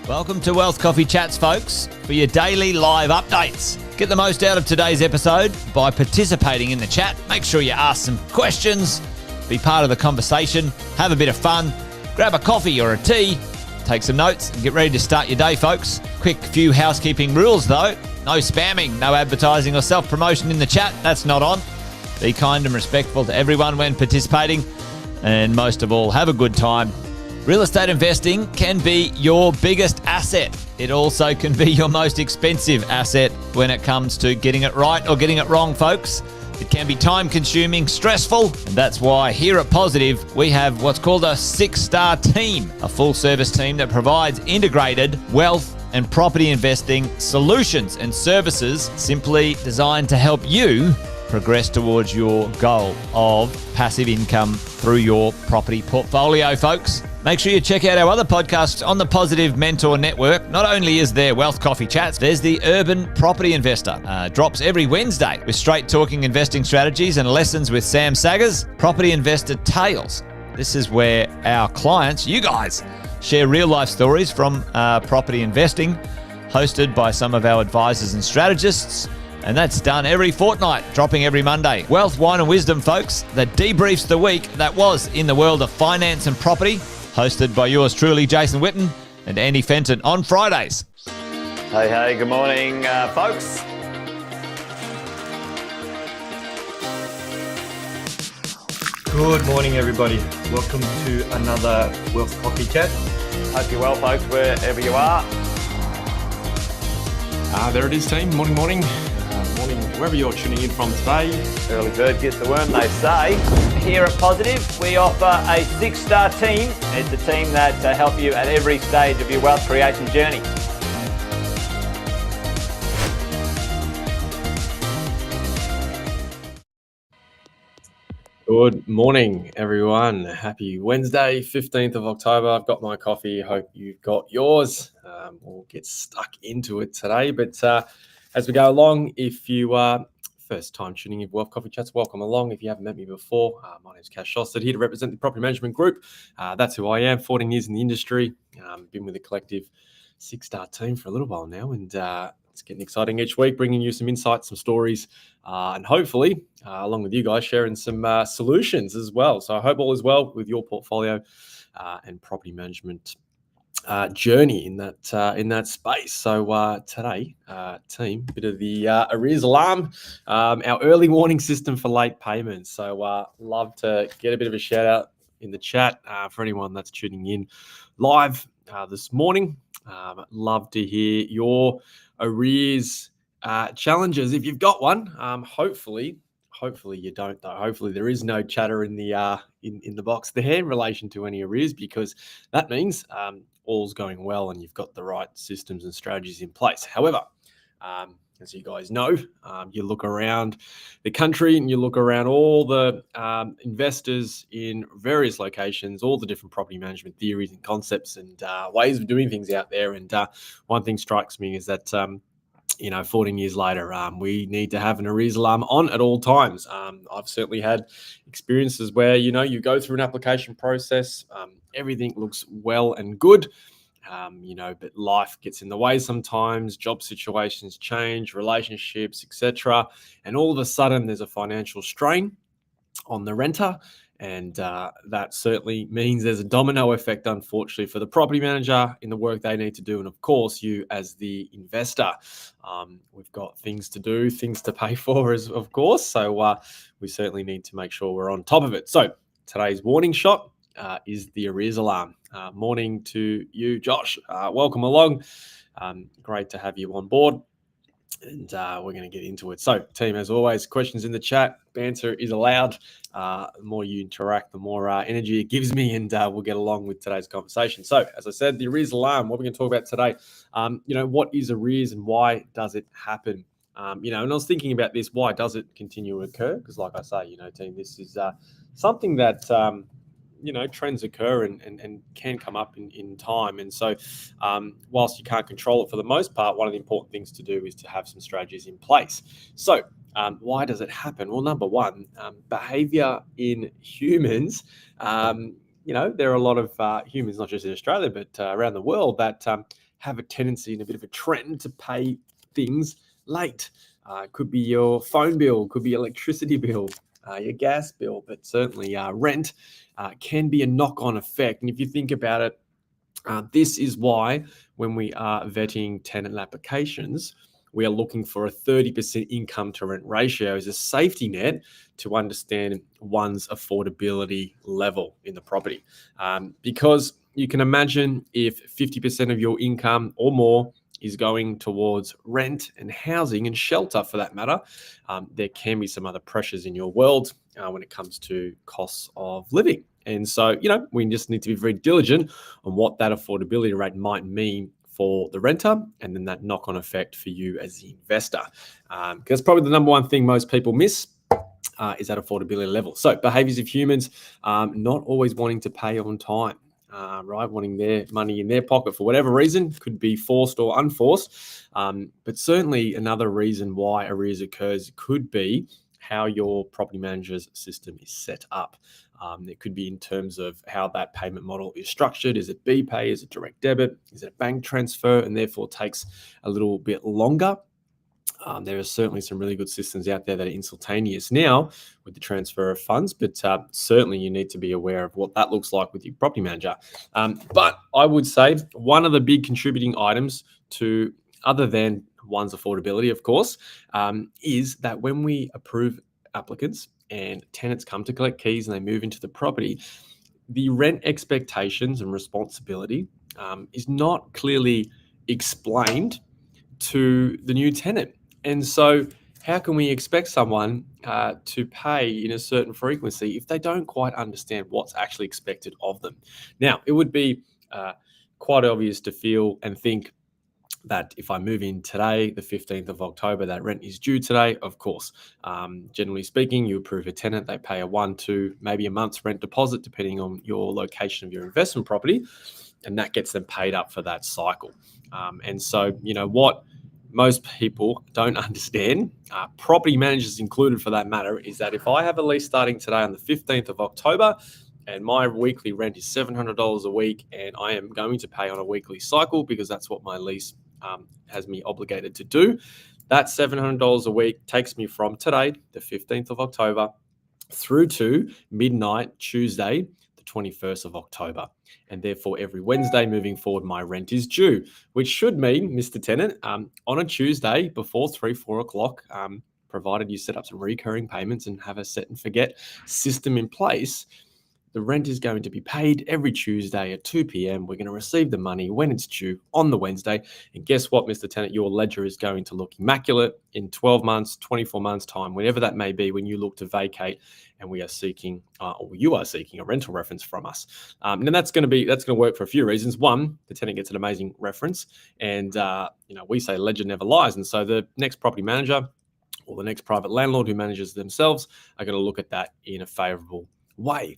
Welcome to Wealth Coffee Chats, folks, for your daily live updates. Get the most out of today's episode by participating in the chat. Make sure you ask some questions, be part of the conversation, have a bit of fun, grab a coffee or a tea, take some notes, and get ready to start your day, folks. Quick few housekeeping rules, though. No spamming, no advertising or self-promotion in the chat. That's not on. Be kind and respectful to everyone when participating. And most of all, have a good time. Real estate investing can be your biggest asset. It also can be your most expensive asset when it comes to getting it right or getting it wrong, folks. It can be time-consuming, stressful, and that's why here at Positive, we have what's called a 6-star team, a full-service team that provides integrated wealth and property investing solutions and services simply designed to help you progress towards your goal of passive income through your property portfolio, folks. Make sure you check out our other podcasts on the Positive Mentor Network. Not only is there Wealth Coffee Chats, there's the Urban Property Investor. Drops every Wednesday with straight talking investing strategies and lessons with Sam Saggers. Property Investor Tales. This is where our clients, you guys, share real life stories from property investing, hosted by some of our advisors and strategists. And that's done every fortnight, dropping every Monday. Wealth, Wine and Wisdom, folks, that debriefs the week that was in the world of finance and property, hosted by yours truly, Jason Witten and Andy Fenton on Fridays. Hey, good morning, folks. Good morning, everybody. Welcome to another Wealth Coffee Chat. Hope you're well, folks, wherever you are. There it is, team. Morning. Morning, wherever you're tuning in from today. Early bird gets the worm, they say. Here at Positive, we offer a 6-star team. It's a team that help you at every stage of your wealth creation journey. Good morning, everyone. Happy Wednesday, 15th of October. I've got my coffee. Hope you've got yours. We'll get stuck into it today. But as we go along, if you are first time tuning in Wealth Coffee Chats, welcome along. If you haven't met me before, my name is Cash Shosted, here to represent the Property Management Group. That's who I am, 14 years in the industry. Been with the collective 6-star team for a little while now, and it's getting exciting each week, bringing you some insights, some stories, and hopefully, along with you guys, sharing some solutions as well. So I hope all is well with your portfolio and property management journey in that space. So today, team, bit of the arrears alarm, our early warning system for late payments. So love to get a bit of a shout out in the chat for anyone that's tuning in live this morning. Love to hear your arrears challenges if you've got one. Hopefully you don't, though. Hopefully there is no chatter in the in the box there in relation to any arrears, because that means all's going well and you've got the right systems and strategies in place. However, as you guys know, you look around the country and you look around all the investors in various locations, all the different property management theories and concepts and ways of doing things out there. And one thing strikes me is that 14 years later, we need to have an arrears alarm on at all times. I've certainly had experiences where, you go through an application process, everything looks well and good, but life gets in the way sometimes, job situations change, relationships, etc. And all of a sudden there's a financial strain on the renter. And that certainly means there's a domino effect, unfortunately, for the property manager in the work they need to do. And of course, you as the investor, we've got things to do, things to pay for, of course. So we certainly need to make sure we're on top of it. So today's warning shot is the arrears alarm. Morning to you, Josh. Welcome along. Great to have you on board. And we're going to get into it. So, team, as always, questions in the chat. Banter is allowed. The more you interact, the more energy it gives me, and we'll get along with today's conversation. So, as I said, the arrears alarm, what we're going to talk about today, what is arrears and why does it happen? And I was thinking about this, why does it continue to occur? Because like I say, team, this is something that trends occur and can come up in time. And so whilst you can't control it for the most part, one of the important things to do is to have some strategies in place. So why does it happen? Well, number one, behavior in humans. There are a lot of humans, not just in Australia, but around the world, that have a tendency and a bit of a trend to pay things late. Could be your phone bill, could be electricity bill, your gas bill, but certainly rent can be a knock-on effect. And if you think about it, this is why when we are vetting tenant applications, we are looking for a 30% income to rent ratio as a safety net to understand one's affordability level in the property. Because you can imagine if 50% of your income or more is going towards rent and housing and shelter for that matter, there can be some other pressures in your world when it comes to costs of living. And so, we just need to be very diligent on what that affordability rate might mean for the renter and then that knock-on effect for you as the investor. Because probably the number one thing most people miss is that affordability level. So behaviours of humans not always wanting to pay on time. Right, wanting their money in their pocket for whatever reason, could be forced or unforced. But certainly another reason why arrears occurs could be how your property manager's system is set up. It could be in terms of how that payment model is structured. Is it BPay? Is it direct debit? Is it a bank transfer? And therefore takes a little bit longer. There are certainly some really good systems out there that are instantaneous now with the transfer of funds, but certainly you need to be aware of what that looks like with your property manager. But I would say one of the big contributing items to, other than one's affordability, of course, is that when we approve applicants and tenants come to collect keys and they move into the property, the rent expectations and responsibility is not clearly explained to the new tenant. And so how can we expect someone to pay in a certain frequency if they don't quite understand what's actually expected of them? Now, it would be quite obvious to feel and think that if I move in today, the 15th of October, that rent is due today, of course. Generally speaking, you approve a tenant, they pay a 1, 2, maybe a month's rent deposit, depending on your location of your investment property, and that gets them paid up for that cycle. And so, what most people don't understand, property managers included for that matter, is that if I have a lease starting today on the 15th of October and my weekly rent is $700 a week and I am going to pay on a weekly cycle because that's what my lease has me obligated to do, that $700 a week takes me from today, the 15th of October, through to midnight Tuesday, the 21st of October. And therefore, every Wednesday moving forward, my rent is due, which should mean, Mr. Tenant, on a Tuesday before 3, 4 o'clock, provided you set up some recurring payments and have a set and forget system in place, the rent is going to be paid every Tuesday at 2 p.m. We're going to receive the money when it's due on the Wednesday. And guess what, Mr. Tenant? Your ledger is going to look immaculate in 12 months, 24 months time, whenever that may be, when you look to vacate and we are seeking, or you are seeking a rental reference from us. And that's going to work for a few reasons. One, the tenant gets an amazing reference, and we say ledger never lies. And so the next property manager or the next private landlord who manages themselves are going to look at that in a favorable way.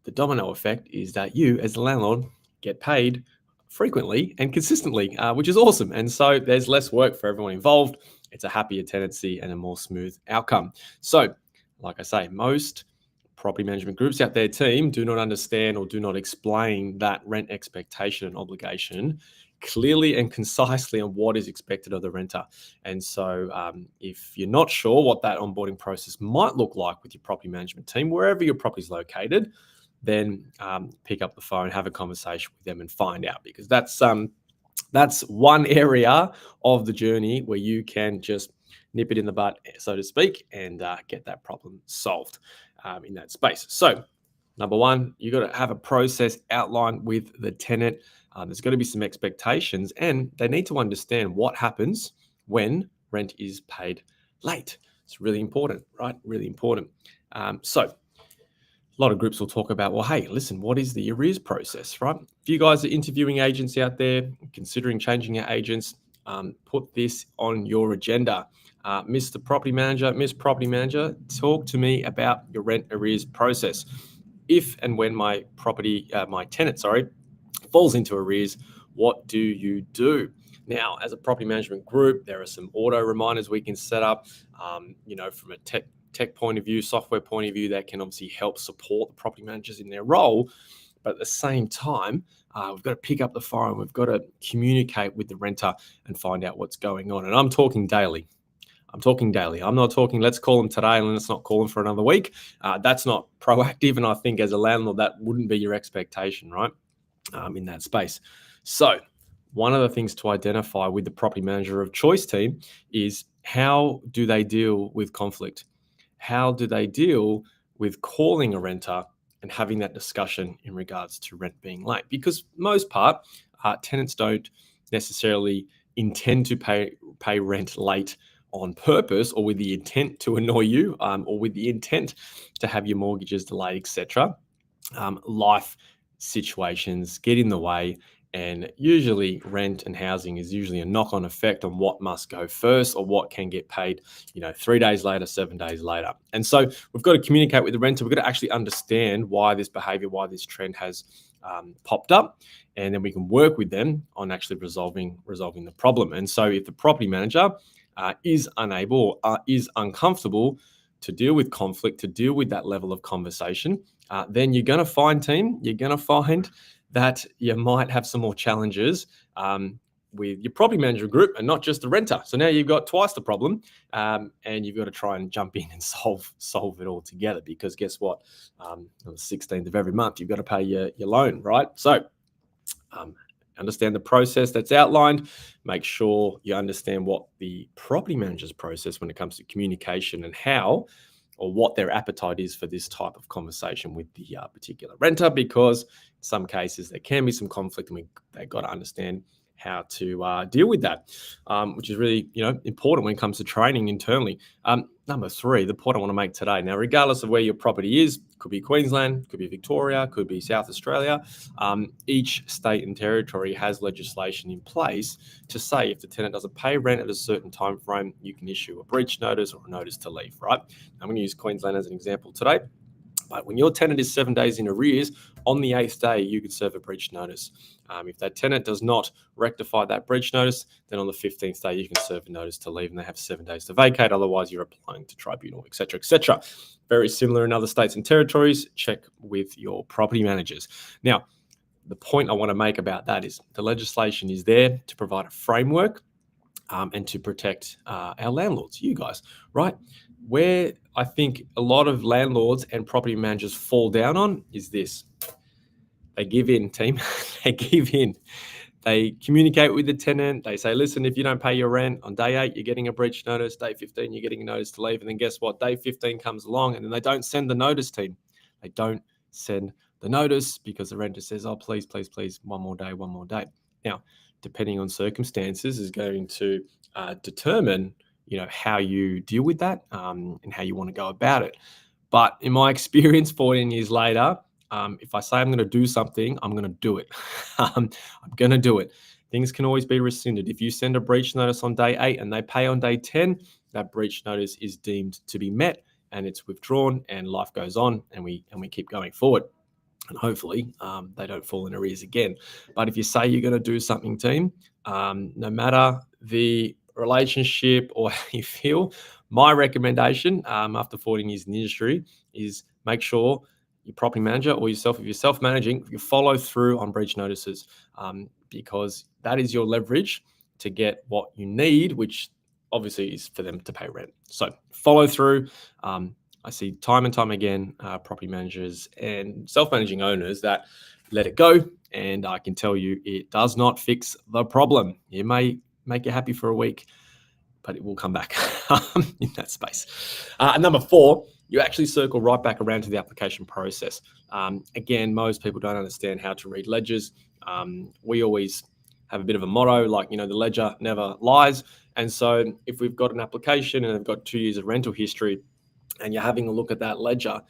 The domino effect is that you, as the landlord, get paid frequently and consistently, which is awesome. And so there's less work for everyone involved. It's a happier tenancy and a more smooth outcome. So, like I say, most property management groups out there, team, do not understand or do not explain that rent expectation and obligation clearly and concisely on what is expected of the renter. And so if you're not sure what that onboarding process might look like with your property management team, wherever your property is located, then pick up the phone, have a conversation with them and find out, because that's one area of the journey where you can just nip it in the bud, so to speak, and get that problem solved in that space. So number one, you got to have a process outlined with the tenant. There's got to be some expectations, and they need to understand what happens when rent is paid late. It's really important, right? Really important. So a lot of groups will talk about, well, hey, listen, what is the arrears process, right? If you guys are interviewing agents out there, considering changing your agents, put this on your agenda. Mr. Property Manager, Miss Property Manager, talk to me about your rent arrears process. If and when my tenant, falls into arrears, what do you do? Now, as a property management group, there are some auto reminders we can set up, from a tech point of view, software point of view, that can obviously help support the property managers in their role. But at the same time, we've got to pick up the phone. We've got to communicate with the renter and find out what's going on. And I'm talking daily. I'm not talking, let's call them today and let's not call them for another week. That's not proactive. And I think as a landlord, that wouldn't be your expectation, right? In that space. So one of the things to identify with the property manager of choice team is, how do they deal with conflict? How do they deal with calling a renter and having that discussion in regards to rent being late? Because most part, tenants don't necessarily intend to pay rent late on purpose or with the intent to annoy you, or with the intent to have your mortgages delayed, etc. Life situations get in the way, and usually rent and housing is usually a knock-on effect on what must go first or what can get paid, 3 days later, 7 days later. And so we've got to communicate with the renter. We've got to actually understand why this behavior, why this trend has popped up, and then we can work with them on actually resolving the problem. And so if the property manager is unable or is uncomfortable to deal with conflict, to deal with that level of conversation, then you're going to find that you might have some more challenges with your property manager group and not just the renter. So now you've got twice the problem, and you've got to try and jump in and solve it all together, because guess what? On the 16th of every month, you've got to pay your loan, right? So understand the process that's outlined. Make sure you understand what the property manager's process when it comes to communication and how or what their appetite is for this type of conversation with the particular renter, because in some cases there can be some conflict, and they've got to understand how to deal with that, which is really important when it comes to training internally. Number 3, the point I want to make today. Now, regardless of where your property is, could be Queensland, could be Victoria, could be South Australia, each state and territory has legislation in place to say if the tenant doesn't pay rent at a certain time frame, you can issue a breach notice or a notice to leave, right? I'm going to use Queensland as an example today. But when your tenant is 7 days in arrears, on the 8th day, you can serve a breach notice. If that tenant does not rectify that breach notice, then on the 15th day, you can serve a notice to leave, and they have 7 days to vacate. Otherwise, you're applying to tribunal, etc., etc. Very similar in other states and territories. Check with your property managers. Now, the point I want to make about that is the legislation is there to provide a framework and to protect our landlords, you guys, right? Where I think a lot of landlords and property managers fall down on is this. They give in, team. They give in. They communicate with the tenant. They say, listen, if you don't pay your rent on day 8, you're getting a breach notice. Day 15, you're getting a notice to leave. And then guess what? Day 15 comes along, and then they don't send the notice, team. They don't send the notice because the renter says, oh, please, please, please, one more day. Now, depending on circumstances, is going to determine how you deal with that and how you want to go about it. But in my experience, 14 years later, if I say I'm going to do something, I'm going to do it. I'm going to do it. Things can always be rescinded. If you send a breach notice on day 8 and they pay on day 10, that breach notice is deemed to be met and it's withdrawn, and life goes on, and we keep going forward. And hopefully they don't fall in arrears again. But if you say you're going to do something, team, no matter the relationship or how you feel, my recommendation after 14 years in the industry is make sure your property manager or yourself, if you're self-managing, you follow through on breach notices, because that is your leverage to get what you need, which obviously is for them to pay rent. So follow through. I see time and time again property managers and self-managing owners that let it go, and I can tell you it does not fix the problem. It may make you happy for a week, but it will come back in that space. And number 4, you actually circle right back around to the application process. Again, most people don't understand how to read ledgers. We always have a bit of a motto, like, the ledger never lies. And so if we've got an application and they've got 2 years of rental history and you're having a look at that ledger,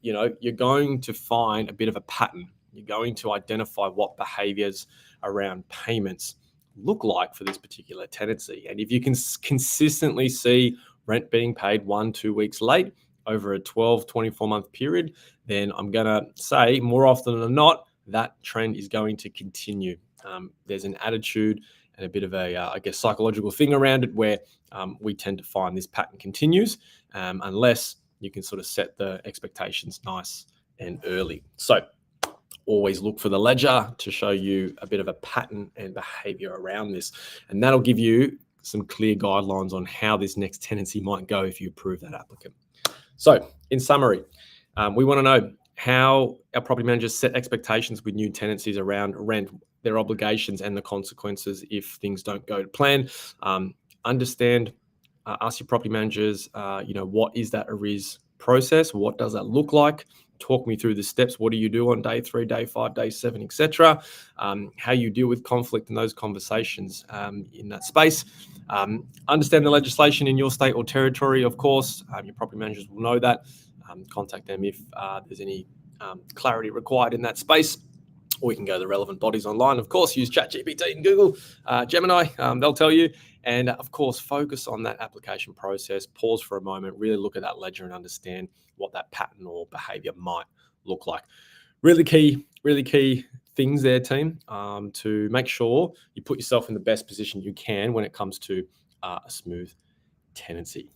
you're going to find a bit of a pattern. You're going to identify what behaviours around payments look like for this particular tenancy. And if you can consistently see rent being paid 1-2 weeks late over a 12-24 month period, then I'm going to say more often than not, that trend is going to continue. There's an attitude and a bit of a, psychological thing around it where we tend to find this pattern continues unless you can sort of set the expectations nice and early. So always look for the ledger to show you a bit of a pattern and behavior around this. And that'll give you some clear guidelines on how this next tenancy might go if you approve that applicant. So in summary, we want to know how our property managers set expectations with new tenancies around rent, their obligations and the consequences if things don't go to plan. Understand, ask your property managers, what is that arrears process? What does that look like? Talk me through the steps. What do you do on day 3, day 5, day 7, etc. How you deal with conflict in those conversations in that space. Understand the legislation in your state or territory, of course. Your property managers will know that. Contact them if there's any clarity required in that space. Or you can go to the relevant bodies online. Of course, use ChatGPT and Google, Gemini. They'll tell you. And of course, focus on that application process. Pause for a moment. Really look at that ledger and understand what that pattern or behavior might look like. Really key things there, team, to make sure you put yourself in the best position you can when it comes to a smooth tenancy.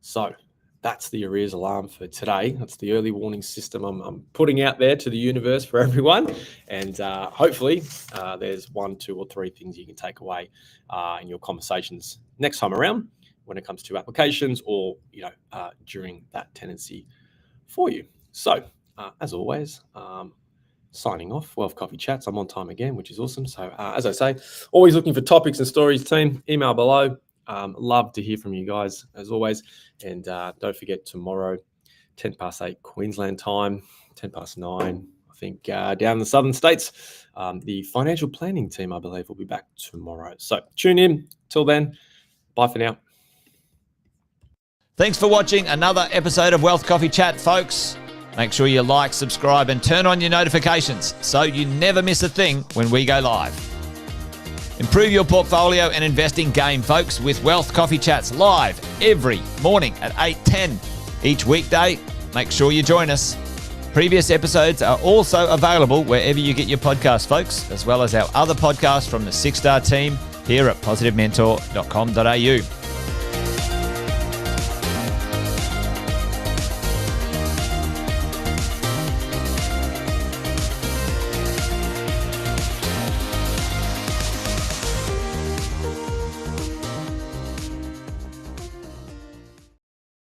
So that's the arrears alarm for today. That's the early warning system I'm putting out there to the universe for everyone. And hopefully there's 1, 2, or 3 things you can take away in your conversations next time around when it comes to applications or, during that tenancy for you. So as always, signing off, Wealth Coffee Chats. I'm on time again, which is awesome. So as I say, always looking for topics and stories, team. Email below. Love to hear from you guys as always. And don't forget tomorrow, 8:10 Queensland time, 9:10, I think, down in the southern states. The financial planning team, I believe, will be back tomorrow. So tune in. Till then, bye for now. Thanks for watching another episode of Wealth Coffee Chat, folks. Make sure you like, subscribe, and turn on your notifications so you never miss a thing when we go live. Improve your portfolio and investing game, folks, with Wealth Coffee Chats live every morning at 8:10 each weekday. Make sure you join us. Previous episodes are also available wherever you get your podcasts, folks, as well as our other podcasts from the 6-Star team here at positivementor.com.au.